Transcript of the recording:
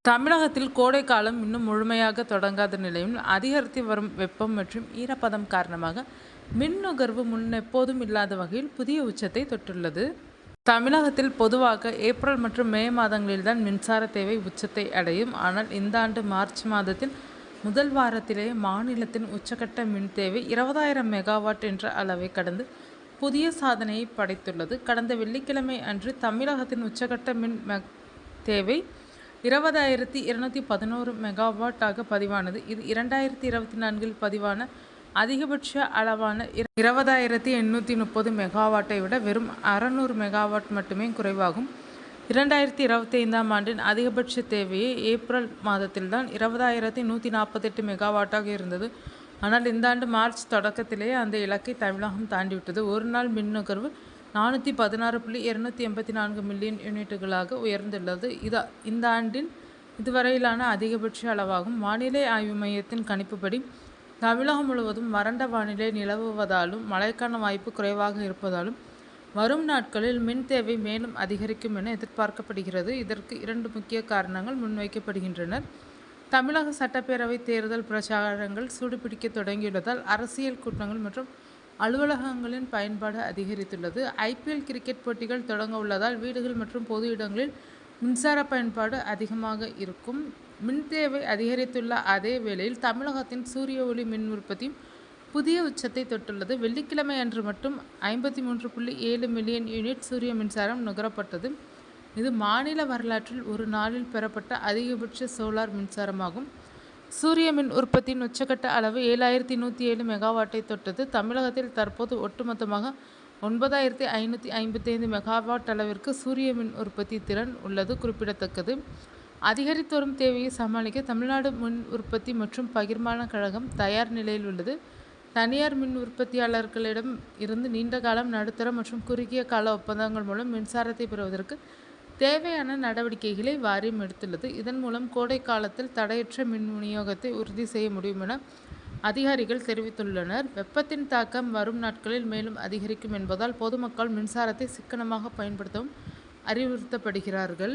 தமிழகத்தில் கோடை காலம் இன்னும் முழுமையாக தொடங்காத நிலையில் அதிகரித்து வரும் வெப்பம் மற்றும் ஈரப்பதம் காரணமாக மின் நுகர்வு முன்னெப்போதும் இல்லாத வகையில் புதிய உச்சத்தை தொட்டுள்ளது. தமிழகத்தில் பொதுவாக ஏப்ரல் மற்றும் மே மாதங்களில்தான் மின்சார தேவை உச்சத்தை அடையும். ஆனால் இந்த ஆண்டு மார்ச் மாதத்தின் முதல் வாரத்திலேயே மாநிலத்தின் உச்சக்கட்ட மின் தேவை 20,000 மெகாவாட் என்ற அளவை கடந்து புதிய சாதனையை படைத்துள்ளது. கடந்த வெள்ளிக்கிழமை அன்று தமிழகத்தின் உச்சக்கட்ட மின் தேவை 20,211 மெகாவாட்டாக பதிவானது. இது 2024 பதிவான அதிகபட்ச அளவான 20,830 மெகாவாட்டை விட வெறும் 600 மெகாவாட் மட்டுமே குறைவாகும். 2025ஆம் ஆண்டின் அதிகபட்ச தேவையை ஏப்ரல் மாதத்தில்தான் 20,148 மெகாவாட்டாக இருந்தது. ஆனால் இந்த ஆண்டு மார்ச் தொடக்கத்திலேயே அந்த இலக்கை தமிழகம் தாண்டிவிட்டது. ஒரு நாள் மின் நுகர்வு 416.284 மில்லியன் யூனிட்டுகளாக உயர்ந்துள்ளது. இந்த ஆண்டின் இதுவரையிலான அதிகபட்ச அளவாகும். வானிலை ஆய்வு மையத்தின் கணிப்புப்படி தமிழகம் முழுவதும் வறண்ட வானிலை நிலவுவதாலும் மழைக்கான வாய்ப்பு குறைவாக இருப்பதாலும் வரும் நாட்களில் மின் தேவை மேலும் அதிகரிக்கும் என எதிர்பார்க்கப்படுகிறது. இதற்கு 2 முக்கிய காரணங்கள் முன்வைக்கப்படுகின்றன. தமிழக சட்டப்பேரவை தேர்தல் பிரச்சாரங்கள் சூடுபிடிக்க தொடங்கியுள்ளதால் அரசியல் கூட்டங்கள் மற்றும் அலுவலகங்களின் பயன்பாடு அதிகரித்துள்ளது. IPL கிரிக்கெட் போட்டிகள் தொடங்க உள்ளதால் வீடுகள் மற்றும் பொது இடங்களில் மின்சார பயன்பாடு அதிகமாக இருக்கும். மின் தேவை அதிகரித்துள்ள அதே வேளையில் தமிழகத்தின் சூரிய ஒளி மின் உற்பத்தி புதிய உச்சத்தை தொட்டுள்ளது. வெள்ளிக்கிழமை அன்று மட்டும் 53.7 மில்லியன் யூனிட் சூரிய மின்சாரம் நுகரப்பட்டது. இது மாநில வரலாற்றில் ஒரு நாளில் பெறப்பட்ட அதிகபட்ச சோலார் மின்சாரமாகும். சூரிய மின் உற்பத்தியின் உச்சக்கட்ட அளவு 7,107 மெகாவாட்டை தொட்டது. தமிழகத்தில் தற்போது ஒட்டுமொத்தமாக 9,555 மெகாவாட் அளவிற்கு சூரிய மின் உற்பத்தி திறன் உள்ளது குறிப்பிடத்தக்கது. அதிகரித்து வரும் தேவையை சமாளிக்க தமிழ்நாடு மின் உற்பத்தி மற்றும் பகிர்மான கழகம் தயார் நிலையில் உள்ளது. தனியார் மின் உற்பத்தியாளர்களிடம் இருந்து நீண்ட காலம், நடுத்தர மற்றும் குறுகிய கால ஒப்பந்தங்கள் மூலம் மின்சாரத்தை பெறுவதற்கு தேவையான நடவடிக்கைகளை வாரியம் எடுத்துள்ளது. இதன் மூலம் கோடை காலத்தில் தடையற்ற மின் விநியோகத்தை உறுதி செய்ய முடியும் என அதிகாரிகள் தெரிவித்துள்ளனர். வெப்பத்தின் தாக்கம் வரும் நாட்களில் மேலும் அதிகரிக்கும் என்பதால் பொதுமக்கள் மின்சாரத்தை சிக்கனமாக பயன்படுத்தவும் அறிவுறுத்தப்படுகிறார்கள்.